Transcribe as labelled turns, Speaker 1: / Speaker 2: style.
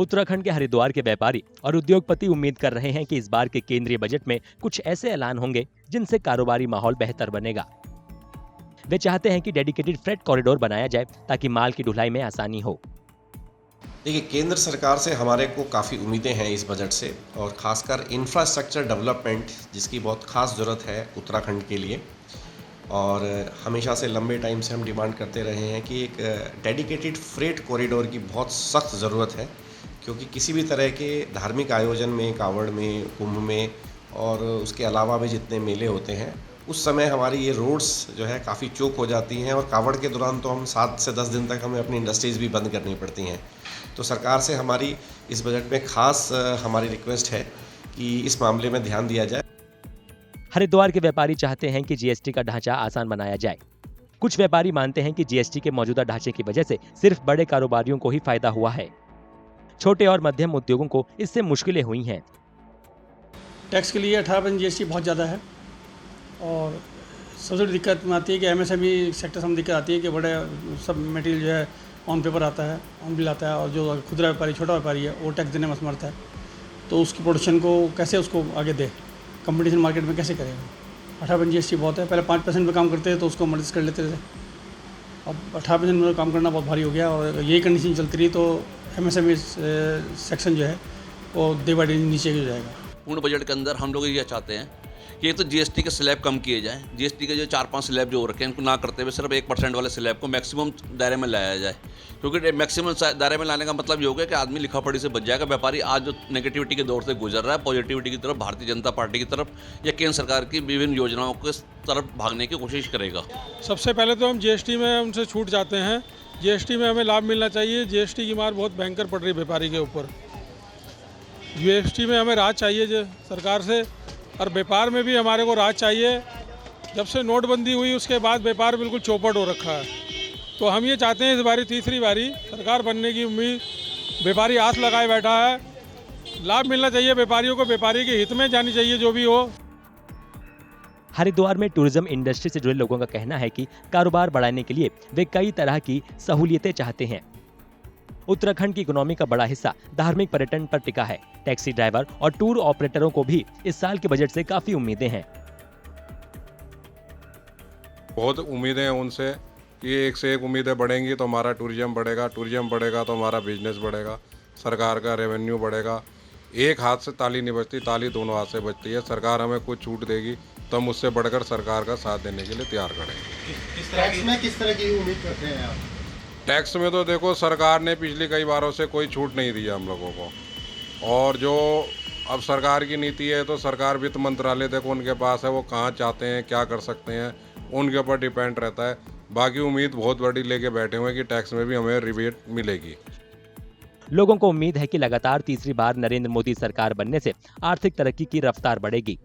Speaker 1: उत्तराखंड के हरिद्वार के व्यापारी और उद्योगपति उम्मीद कर रहे हैं कि इस बार के केंद्रीय बजट में कुछ ऐसे ऐलान होंगे जिनसे कारोबारी माहौल बेहतर बनेगा। वे चाहते हैं कि डेडिकेटेड फ्रेट कॉरिडोर बनाया जाए ताकि माल की ढुलाई में आसानी हो।
Speaker 2: देखिए, केंद्र सरकार से हमारे को काफ़ी उम्मीदें हैं इस बजट से, और ख़ासकर इंफ्रास्ट्रक्चर डेवलपमेंट जिसकी बहुत ख़ास ज़रूरत है उत्तराखंड के लिए। और हमेशा से लंबे टाइम से हम डिमांड करते रहे हैं कि एक डेडिकेटेड फ्रेट कॉरिडोर की बहुत सख्त ज़रूरत है, क्योंकि किसी भी तरह के धार्मिक आयोजन में, कावड़ में, कुंभ में और उसके अलावा भी जितने मेले होते हैं, उस समय हमारी ये रोड्स जो है काफ़ी चोक हो जाती हैं, और कावड़ के दौरान तो हम 7 से 10 दिन तक हमें अपनी इंडस्ट्रीज़ भी बंद करनी पड़ती हैं। तो सरकार से हमारी इस बजट में खास हमारी रिक्वेस्ट है कि इस मामले में ध्यान दिया जाए।
Speaker 1: हरिद्वार के व्यापारी चाहते हैं कि जीएसटी का ढांचा आसान बनाया जाए। कुछ व्यापारी मानते हैं कि जीएसटी के मौजूदा ढांचे की वजह से सिर्फ बड़े कारोबारियों को ही फायदा हुआ है, छोटे और मध्यम उद्योगों को इससे मुश्किलें हुई हैं।
Speaker 3: टैक्स के लिए 18% जीएसटी बहुत ज़्यादा है, और सबसे बड़ी दिक्कत में आती है कि एमएसएमई सेक्टर में दिक्कत आती है कि बड़े सब मटेरियल जो है ऑन पेपर आता है, ऑन बिल आता है, और जो खुदरा व्यापारी, छोटा व्यापारी है, वो टैक्स देने में असमर्थ है। तो उसकी प्रोडक्शन को कैसे उसको आगे दे, कंपटीशन मार्केट में कैसे करेगा। 18% जीएसटी बहुत है। पहले 5% पे काम करते थे तो उसको मर्ज कर लेते थे, अब 18% में काम करना बहुत भारी हो गया, और यही कंडीशन चलती रही तो एमएसएमई सेक्शन जो है वो डे बाय डे नीचे हो जाएगा।
Speaker 4: पूर्ण बजट के अंदर हम लोग ये चाहते हैं कि एक तो जीएसटी के स्लैब कम किए जाएं। जीएसटी के जो 4-5 स्लैब जो हो रखे हैं इनको ना करते हुए सिर्फ 1% वाले स्लैब को मैक्सिमम दायरे में लाया जाए, क्योंकि मैक्सिमम दायरे में लाने का मतलब ये हो गया कि आदमी लिखा पढ़ी से बच जाएगा। व्यापारी आज जो नेगेटिविटी के दौर से गुजर रहा है, पॉजिटिविटी की तरफ, भारतीय जनता पार्टी की तरफ या केंद्र सरकार की विभिन्न योजनाओं की तरफ भागने की कोशिश करेगा।
Speaker 5: सबसे पहले तो हम जीएसटी में उनसे छूट जाते हैं। जीएसटी में हमें लाभ मिलना चाहिए। जीएसटी की मार बहुत भयंकर पड़ रही है व्यापारी के ऊपर। जीएसटी में हमें राहत चाहिए सरकार से, और व्यापार में भी हमारे को राहत चाहिए। जब से नोटबंदी हुई उसके बाद व्यापार बिल्कुल चौपट हो रखा है। तो हम ये चाहते हैं इस बारी तीसरी बारी सरकार बनने की उम्मीद, व्यापारी आस लगाए बैठा है। लाभ मिलना चाहिए व्यापारियों को, व्यापारी के हित में जानी चाहिए जो भी हो।
Speaker 1: हरिद्वार में टूरिज्म इंडस्ट्री से जुड़े लोगों का कहना है कि कारोबार बढ़ाने के लिए वे कई तरह की सहूलियतें चाहते हैं। उत्तराखंड की इकोनॉमी का बड़ा हिस्सा धार्मिक पर्यटन पर टिका है। टैक्सी ड्राइवर और टूर ऑपरेटरों को भी इस साल के बजट से काफी उम्मीदें हैं।
Speaker 6: बहुत उम्मीदें हैं उनसे कि एक से एक उम्मीदें बढ़ेंगी तो हमारा टूरिज्म बढ़ेगा, टूरिज्म बढ़ेगा तो हमारा बिजनेस बढ़ेगा, सरकार का रेवेन्यू बढ़ेगा। एक हाथ से ताली नहीं बजती, ताली दोनों हाथ से बजती है। सरकार हमें कुछ छूट देगी तो हम उससे बढ़कर सरकार का साथ देने के लिए तैयार खड़े हैं।
Speaker 7: किस तरह की उम्मीद करते हैं आप?
Speaker 6: टैक्स में तो देखो सरकार ने पिछली कई बारों से कोई छूट नहीं दी हम लोगों को, और जो अब सरकार की नीति है तो सरकार वित्त मंत्रालय देखो उनके पास है, वो कहाँ चाहते हैं क्या कर सकते हैं उनके ऊपर डिपेंड रहता है। बाकी उम्मीद बहुत बड़ी लेके बैठे हुए हैं कि टैक्स में भी हमें रिबेट मिलेगी।
Speaker 1: लोगों को उम्मीद है कि लगातार तीसरी बार नरेंद्र मोदी सरकार बनने से आर्थिक तरक्की की रफ्तार बढ़ेगी।